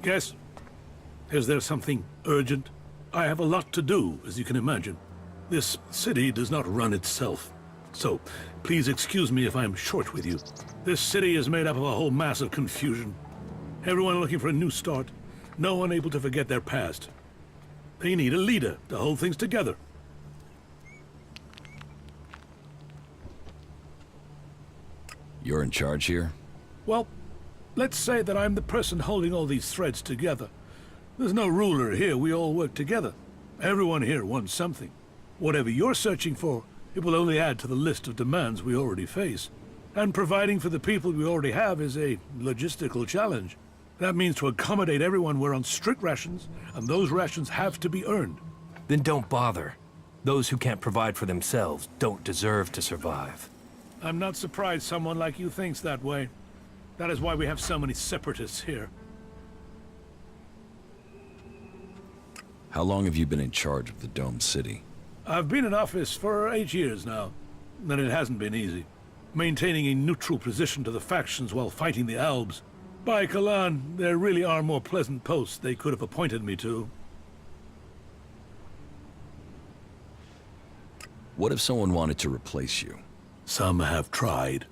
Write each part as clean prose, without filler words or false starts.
Yes? Is there something urgent? I have a lot to do, as you can imagine. This city does not run itself. So, please excuse me if I'm short with you. This city is made up of a whole mass of confusion. Everyone looking for a new start. No one able to forget their past. They need a leader to hold things together. You're in charge here? Well, let's say that I'm the person holding all these threads together. There's no ruler here, we all work together. Everyone here wants something. Whatever you're searching for, it will only add to the list of demands we already face. And providing for the people we already have is a logistical challenge. That means to accommodate everyone we're on strict rations, and those rations have to be earned. Then don't bother. Those who can't provide for themselves don't deserve to survive. I'm not surprised someone like you thinks that way. That is why we have so many separatists here. How long have you been in charge of the Dome City? I've been in office for 8 years now, and it hasn't been easy. Maintaining a neutral position to the factions while fighting the Albs. By Kalan, there really are more pleasant posts they could have appointed me to. What if someone wanted to replace you? Some have tried.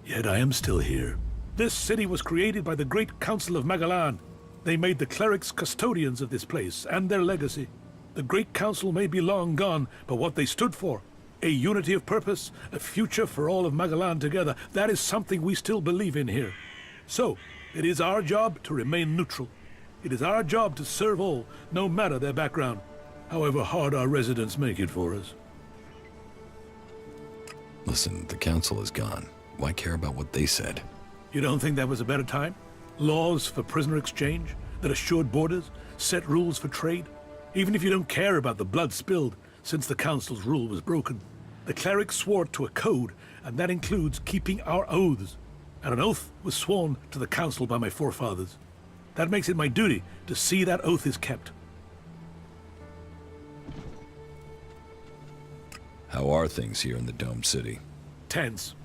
Yet I am still here. This city was created by the Great Council of Magalan. They made the clerics custodians of this place and their legacy. The Great Council may be long gone, but what they stood for, a unity of purpose, a future for all of Magalan together, that is something we still believe in here. So, it is our job to remain neutral. It is our job to serve all, no matter their background, however hard our residents make it for us. Listen, the council is gone. Why care about what they said? You don't think that was a better time? Laws for prisoner exchange, that assured borders, set rules for trade. Even if you don't care about the blood spilled since the council's rule was broken, the clerics swore to a code, and that includes keeping our oaths. And an oath was sworn to the council by my forefathers. That makes it my duty to see that oath is kept. How are things here in the Dome City? Tense.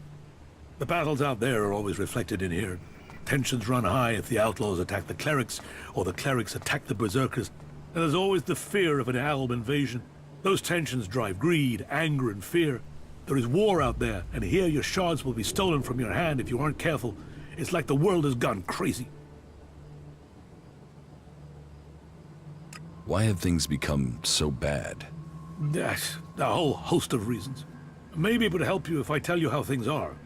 The battles out there are always reflected in here. Tensions run high if the outlaws attack the clerics, or the clerics attack the berserkers. And there's always the fear of an Alb invasion. Those tensions drive greed, anger, and fear. There is war out there, and here your shards will be stolen from your hand if you aren't careful. It's like the world has gone crazy. Why have things become so bad? Yes, a whole host of reasons. Maybe it would help you if I tell you how things are.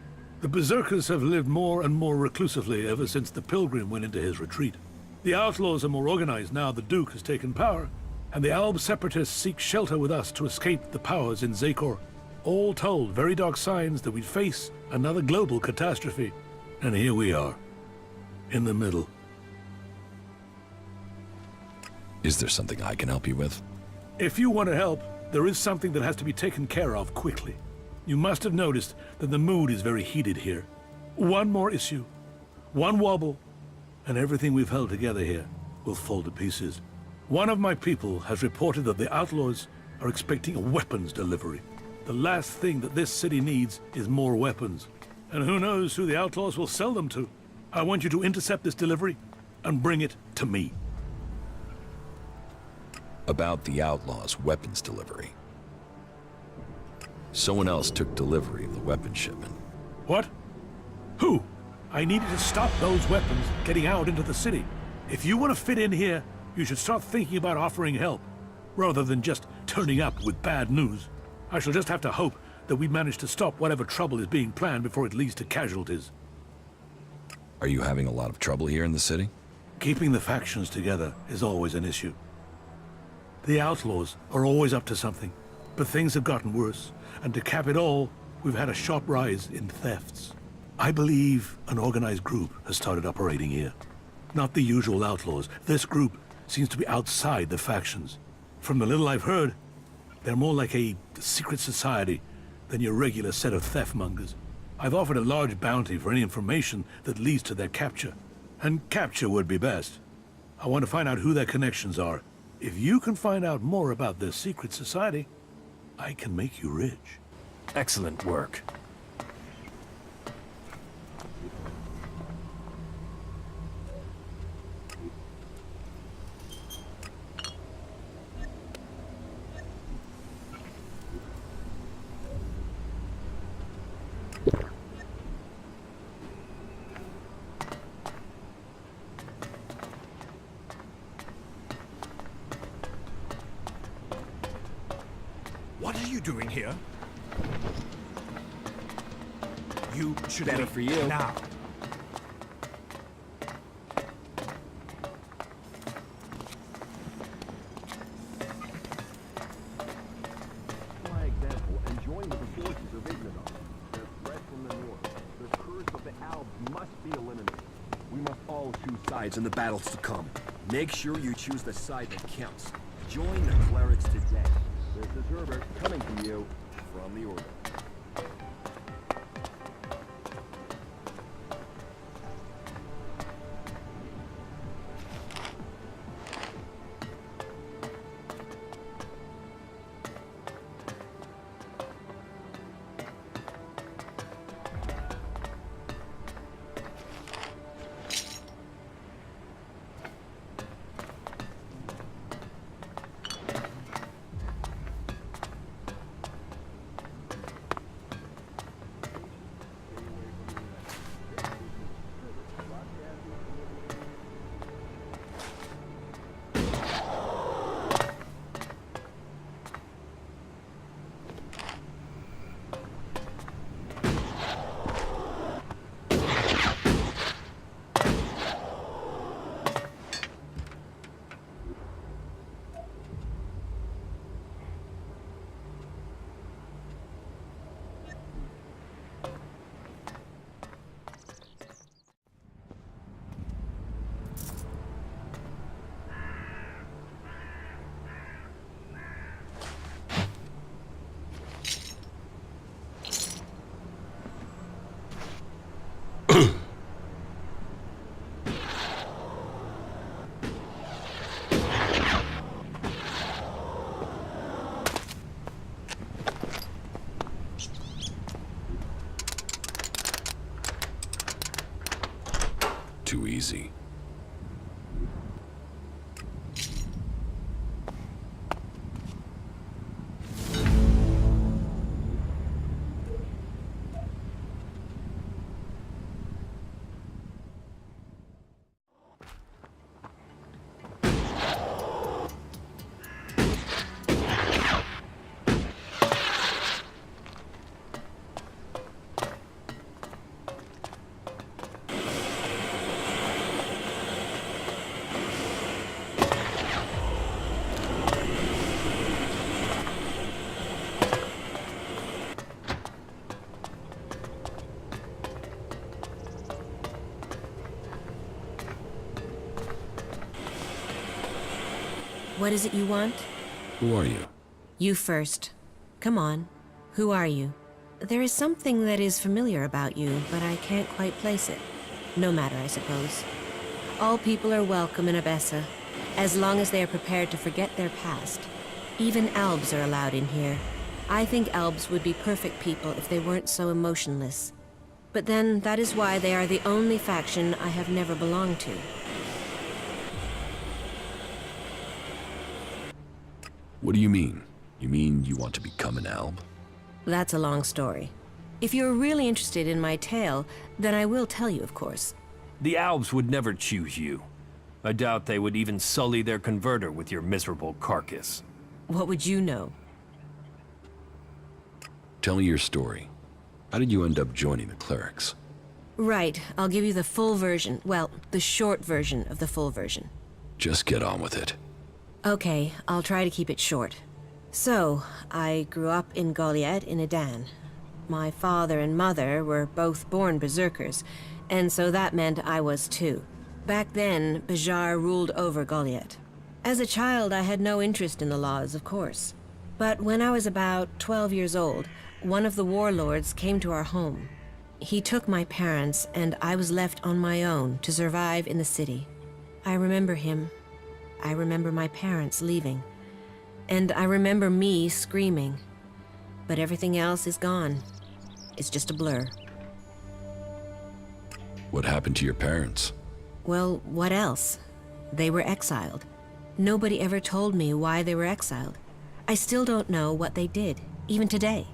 The berserkers have lived more and more reclusively ever since the pilgrim went into his retreat. The outlaws are more organized now the Duke has taken power, and the Alb separatists seek shelter with us to escape the powers in Zakor. All told, very dark signs that we'd face another global catastrophe. And here we are, in the middle. Is there something I can help you with? If you want to help, there is something that has to be taken care of quickly. You must have noticed that the mood is very heated here. One more issue, one wobble, and everything we've held together here will fall to pieces. One of my people has reported that the outlaws are expecting a weapons delivery. The last thing that this city needs is more weapons. And who knows who the outlaws will sell them to. I want you to intercept this delivery and bring it to me. About the outlaws' weapons delivery. Someone else took delivery of the weapon shipment. What? Who? I needed to stop those weapons getting out into the city. If you want to fit in here, you should start thinking about offering help, rather than just turning up with bad news. I shall just have to hope that we manage to stop whatever trouble is being planned before it leads to casualties. Are you having a lot of trouble here in the city? Keeping the factions together is always an issue. The outlaws are always up to something, but things have gotten worse, and to cap it all, we've had a sharp rise in thefts. I believe an organized group has started operating here. Not the usual outlaws. This group seems to be outside the factions. From the little I've heard, they're more like a secret society than your regular set of theft-mongers. I've offered a large bounty for any information that leads to their capture. And capture would be best. I want to find out who their connections are. If you can find out more about this secret society, I can make you rich. Excellent work. What are you doing here? You should Better leave for you. now. My example, and join with the forces of Ignados. The threat from the north, the curse of the Alps must be eliminated. We must all choose sides in the battles to come. Make sure you choose the side that counts. Join the clerics today. This is Reavers coming to you from the Order. Too easy. What is it you want? Who are you? You first. Come on. Who are you? There is something that is familiar about you, but I can't quite place it. No matter, I suppose. All people are welcome in Abessa, as long as they are prepared to forget their past. Even Albs are allowed in here. I think Albs would be perfect people if they weren't so emotionless. But then, that is why they are the only faction I have never belonged to. What do you mean? You mean you want to become an Alb? That's a long story. If you're really interested in my tale, then I will tell you, of course. The Albs would never choose you. I doubt they would even sully their converter with your miserable carcass. What would you know? Tell me your story. How did you end up joining the clerics? Right, I'll give you the full version. Well, the short version of the full version. Just get on with it. Okay, I'll try to keep it short. So, I grew up in Goliath in Adan. My father and mother were both born berserkers, and so that meant I was too. Back then, Bajar ruled over Goliath. As a child, I had no interest in the laws, of course. But when I was about 12 years old, one of the warlords came to our home. He took my parents, and I was left on my own to survive in the city. I remember him. I remember my parents leaving. And I remember me screaming. but everything else is gone. It's just a blur. What happened to your parents? Well, what else? They were exiled. Nobody ever told me why they were exiled. I still don't know what they did, even today.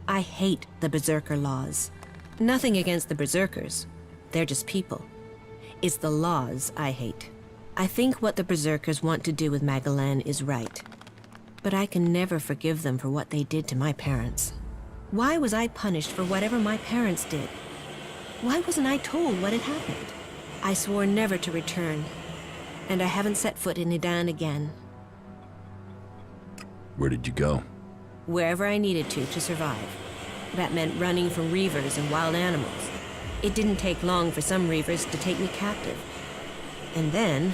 I hate the Berserker laws. Nothing against the Berserkers. They're just people. It's the laws I hate. I think what the Berserkers want to do with Magellan is right. But I can never forgive them for what they did to my parents. Why was I punished for whatever my parents did? Why wasn't I told what had happened? I swore never to return, and I haven't set foot in Edan again. Where did you go? Wherever I needed to survive. That meant running from Reavers and wild animals. It didn't take long for some Reavers to take me captive. And then,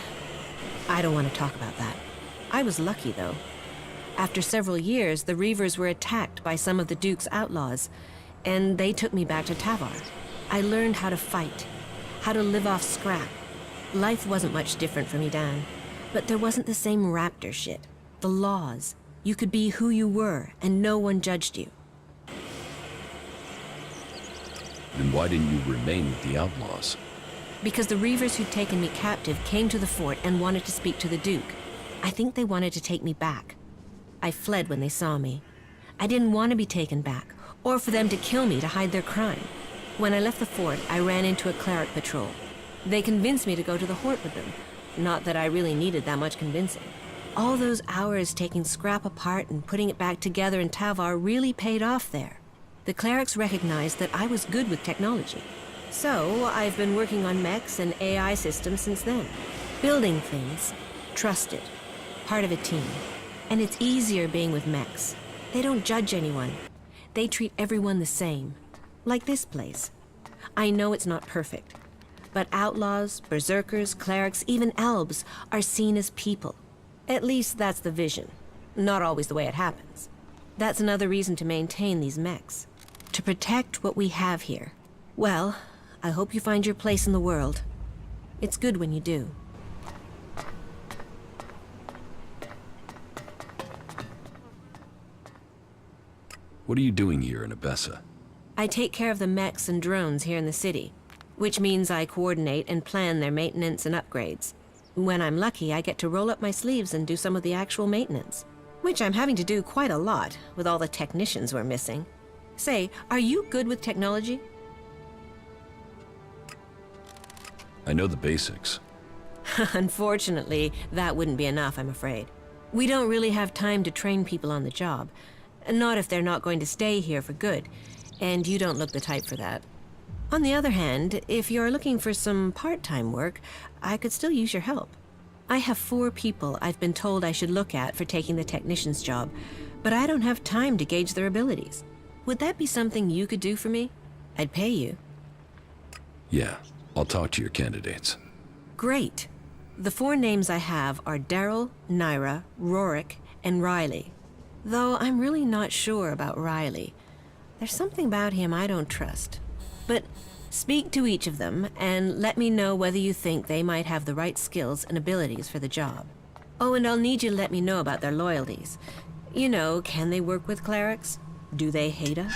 I don't want to talk about that. I was lucky, though. After several years, the Reavers were attacked by some of the Duke's outlaws, and they took me back to Tavar. I learned how to fight, how to live off scrap. Life wasn't much different from Edan, but there wasn't the same raptor shit. The laws. You could be who you were, and no one judged you. Then why didn't you remain with the outlaws? Because the Reavers who'd taken me captive came to the fort and wanted to speak to the Duke. I think they wanted to take me back. I fled when they saw me. I didn't want to be taken back, or for them to kill me to hide their crime. When I left the fort, I ran into a cleric patrol. They convinced me to go to the Hort with them. Not that I really needed that much convincing. All those hours taking scrap apart and putting it back together in Tavar really paid off there. The clerics recognized that I was good with technology. So, I've been working on mechs and AI systems since then. Building things. Trusted. Part of a team. And it's easier being with mechs. They don't judge anyone. They treat everyone the same. Like this place. I know it's not perfect. But outlaws, berserkers, clerics, even elves are seen as people. At least that's the vision. Not always the way it happens. That's another reason to maintain these mechs. To protect what we have here. Well, I hope you find your place in the world. It's good when you do. What are you doing here in Abessa? I take care of the mechs and drones here in the city, which means I coordinate and plan their maintenance and upgrades. When I'm lucky, I get to roll up my sleeves and do some of the actual maintenance, which I'm having to do quite a lot with all the technicians we're missing. Say, are you good with technology? I know the basics. Unfortunately, that wouldn't be enough, I'm afraid. We don't really have time to train people on the job. Not if they're not going to stay here for good, and you don't look the type for that. On the other hand, if you're looking for some part-time work, I could still use your help. I have 4 people I've been told I should look at for taking the technician's job, but I don't have time to gauge their abilities. Would that be something you could do for me? I'd pay you. Yeah, I'll talk to your candidates. Great. The 4 names I have are Daryl, Naira, Rorik, and Riley. Though I'm really not sure about Riley. There's something about him I don't trust. But speak to each of them and let me know whether you think they might have the right skills and abilities for the job. Oh, and I'll need you to let me know about their loyalties. You know, can they work with clerics? Do they hate us?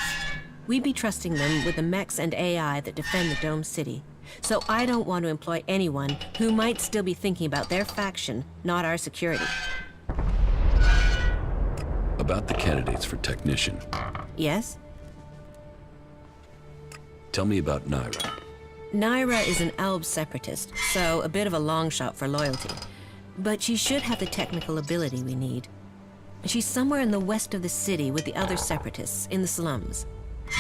We'd be trusting them with the mechs and AI that defend the Dome City. So I don't want to employ anyone who might still be thinking about their faction, not our security. About the candidates for technician. Yes? Tell me about Naira. Naira is an Alb separatist, so a bit of a long shot for loyalty. But she should have the technical ability we need. She's somewhere in the west of the city with the other separatists, in the slums.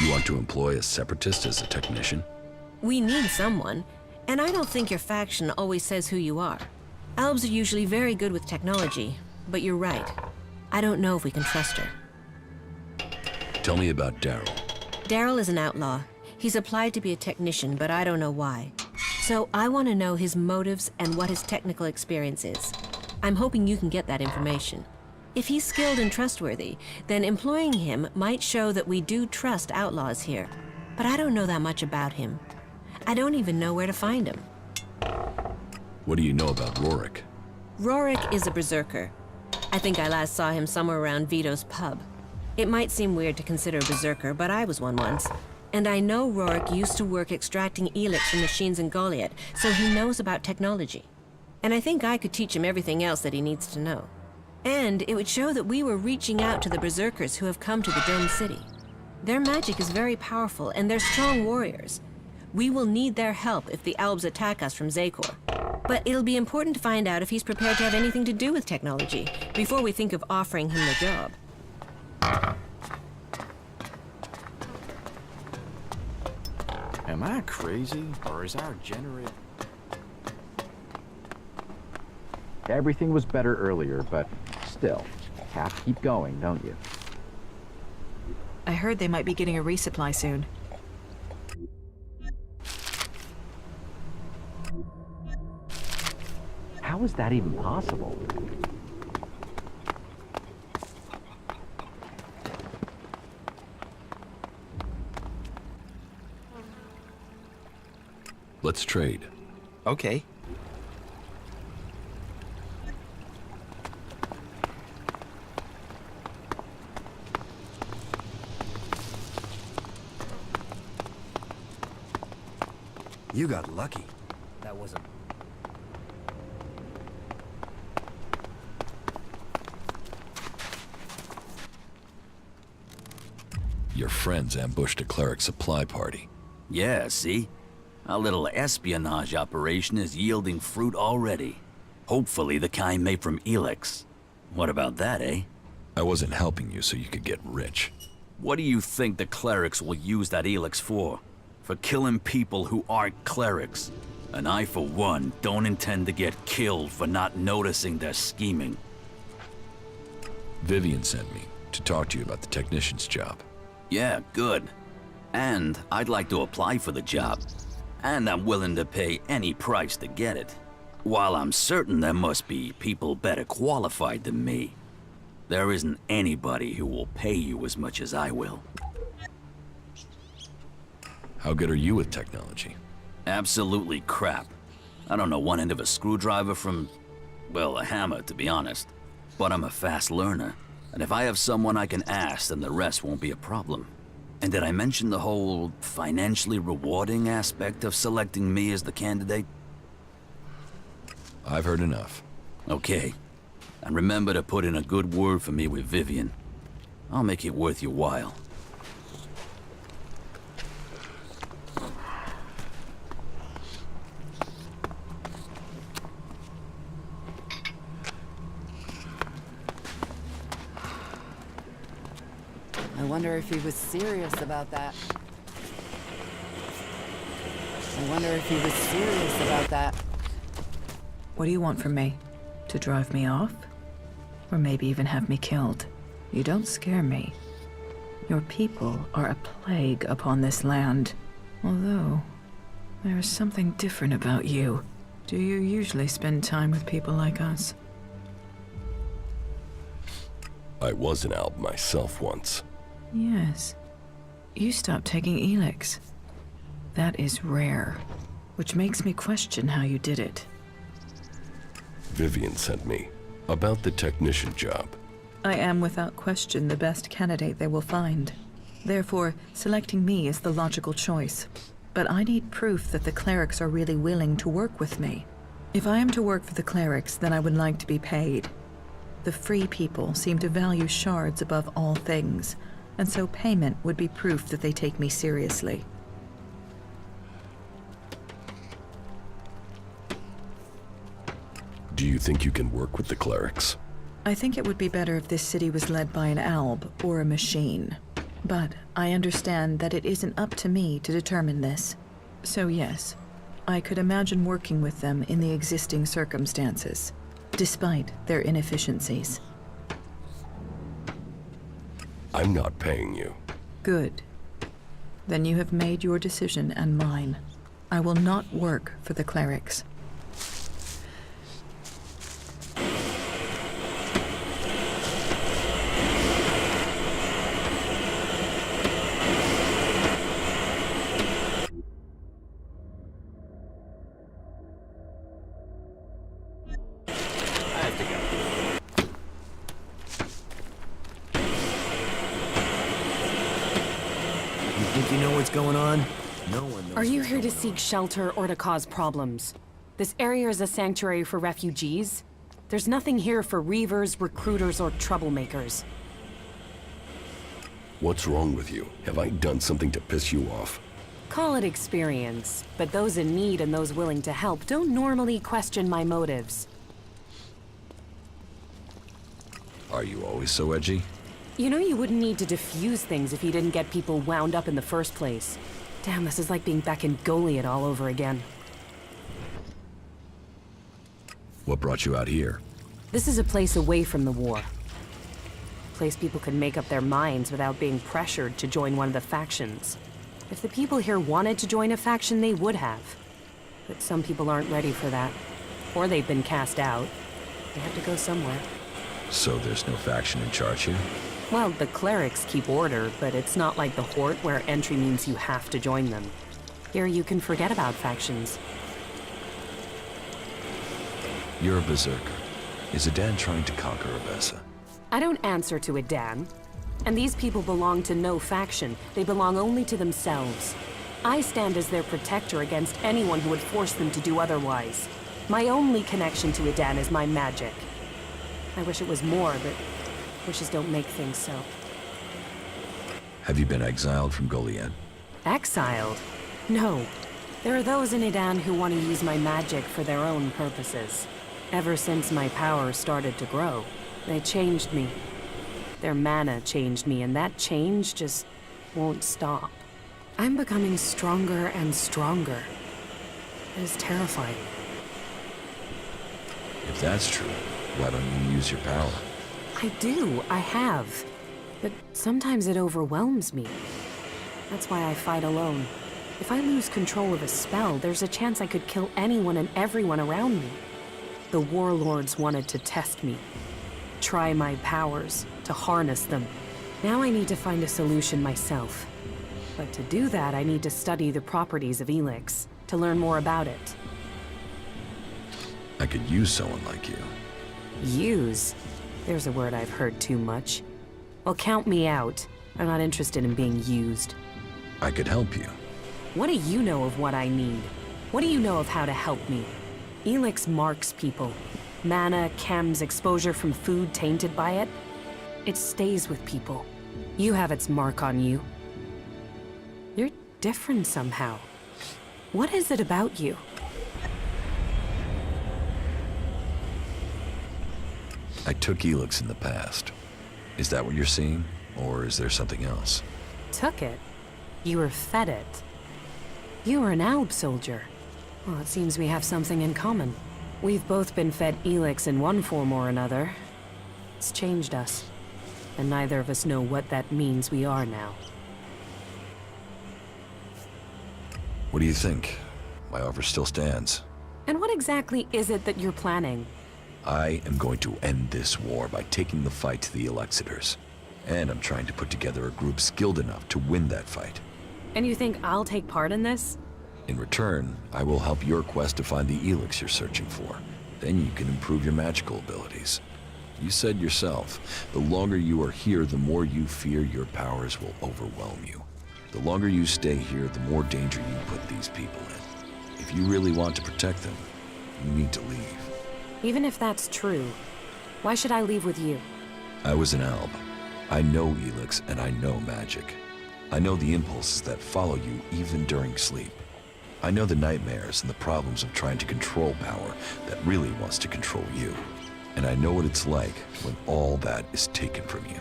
You want to employ a separatist as a technician? We need someone, and I don't think your faction always says who you are. Albs are usually very good with technology, but you're right. I don't know if we can trust her. Tell me about Daryl. Daryl is an outlaw. He's applied to be a technician, but I don't know why. So I want to know his motives and what his technical experience is. I'm hoping you can get that information. If he's skilled and trustworthy, then employing him might show that we do trust outlaws here. But I don't know that much about him. I don't even know where to find him. What do you know about Rorik? Rorik is a berserker. I think I last saw him somewhere around Vito's pub. It might seem weird to consider a berserker, but I was one once. And I know Rorik used to work extracting ELEX from machines in Goliath, so he knows about technology. And I think I could teach him everything else that he needs to know. And it would show that we were reaching out to the berserkers who have come to the Dome City. Their magic is very powerful, and they're strong warriors. We will need their help if the Albs attack us from Zakor. But it'll be important to find out if he's prepared to have anything to do with technology, before we think of offering him the job. Am I crazy, or is our generator... Everything was better earlier, but still, have to keep going, don't you? I heard they might be getting a resupply soon. How is that even possible? Let's trade. Okay. You got lucky. That wasn't... Your friends ambushed a cleric supply party. Yeah, see? Our little espionage operation is yielding fruit already. Hopefully the kind made from ELEX. What about that, eh? I wasn't helping you so you could get rich. What do you think the clerics will use that ELEX for? For killing people who aren't clerics. And I, for one, don't intend to get killed for not noticing their scheming. Vivian sent me to talk to you about the technician's job. Yeah, good. And I'd like to apply for the job. And I'm willing to pay any price to get it. While I'm certain there must be people better qualified than me, there isn't anybody who will pay you as much as I will. How good are you with technology? Absolutely crap. I don't know one end of a screwdriver from, well, a hammer, to be honest. But I'm a fast learner, and if I have someone I can ask, then the rest won't be a problem. And did I mention the whole financially rewarding aspect of selecting me as the candidate? I've heard enough. Okay. And remember to put in a good word for me with Vivian. I'll make it worth your while. I wonder if he was serious about that. I wonder if he was serious about that. What do you want from me? To drive me off? Or maybe even have me killed? You don't scare me. Your people are a plague upon this land. Although, there is something different about you. Do you usually spend time with people like us? I was an alb myself once. Yes. You stopped taking ELEX. That is rare, which makes me question how you did it. Vivian sent me about the technician job. I am without question the best candidate they will find. Therefore, selecting me is the logical choice. But I need proof that the clerics are really willing to work with me. If I am to work for the clerics, then I would like to be paid. The free people seem to value shards above all things, and so payment would be proof that they take me seriously. Do you think you can work with the clerics? I think it would be better if this city was led by an alb or a machine. But I understand that it isn't up to me to determine this. So yes, I could imagine working with them in the existing circumstances, despite their inefficiencies. I'm not paying you. Good. Then you have made your decision and mine. I will not work for the clerics. think you know what's going on? No one knows. Are you what's here to going seek on. shelter or to cause problems? This area is a sanctuary for refugees. There's nothing here for reavers, recruiters, or troublemakers. What's wrong with you? Have I done something to piss you off? Call it experience, but those in need and those willing to help don't normally question my motives. Are you always so edgy? You know you wouldn't need to diffuse things if you didn't get people wound up in the first place. Damn, this is like being back in Goliad all over again. What brought you out here? This is a place away from the war. A place people can make up their minds without being pressured to join one of the factions. If the people here wanted to join a faction, they would have. But some people aren't ready for that. Or they've been cast out. They have to go somewhere. So there's no faction in charge here? Well, the clerics keep order, but it's not like the Horde where entry means you have to join them. Here you can forget about factions. You're a berserker. Is Adan trying to conquer Avessa? I don't answer to Adan. And these people belong to no faction. They belong only to themselves. I stand as their protector against anyone who would force them to do otherwise. My only connection to Adan is my magic. I wish it was more, but wishes don't make things so. Have you been exiled from Goliad? Exiled? No. There are those in Adan who want to use my magic for their own purposes. Ever since my power started to grow, they changed me. Their mana changed me, and that change just won't stop. I'm becoming stronger and stronger. It is terrifying. If that's true, why don't you use your power? I do, I have. But sometimes it overwhelms me. That's why I fight alone. If I lose control of a spell, there's a chance I could kill anyone and everyone around me. The warlords wanted to test me. Try my powers, to harness them. Now I need to find a solution myself. But to do that, I need to study the properties of ELEX, to learn more about it. I could use someone like you. Use? There's a word I've heard too much. Well, count me out. I'm not interested in being used. I could help you. What do you know of what I need? What do you know of how to help me? ELEX marks people. Mana, chems, exposure from food tainted by it. It stays with people. You have its mark on you. You're different somehow. What is it about you? I took ELEX in the past. Is that what you're seeing? Or is there something else? Took it? You were fed it. You were an Alb soldier. Well, it seems we have something in common. We've both been fed ELEX in one form or another. It's changed us. And neither of us know what that means we are now. What do you think? My offer still stands. And what exactly is it that you're planning? I am going to end this war by taking the fight to the Elexitors. And I'm trying to put together a group skilled enough to win that fight. And you think I'll take part in this? In return, I will help your quest to find the ELEX you're searching for. Then you can improve your magical abilities. You said yourself, the longer you are here, the more you fear your powers will overwhelm you. The longer you stay here, the more danger you put these people in. If you really want to protect them, you need to leave. Even if that's true, why should I leave with you? I was an Alb. I know ELEX and I know magic. I know the impulses that follow you even during sleep. I know the nightmares and the problems of trying to control power that really wants to control you. And I know what it's like when all that is taken from you.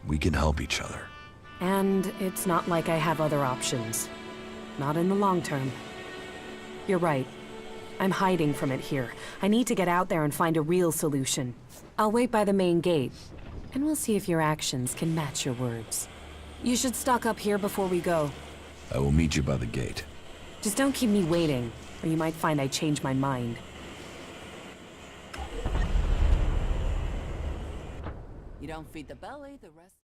We can help each other. And it's not like I have other options. Not in the long term. You're right. I'm hiding from it here. I need to get out there and find a real solution. I'll wait by the main gate, and we'll see if your actions can match your words. You should stock up here before we go. I will meet you by the gate. Just don't keep me waiting, or you might find I change my mind. You don't feed the belly, the rest...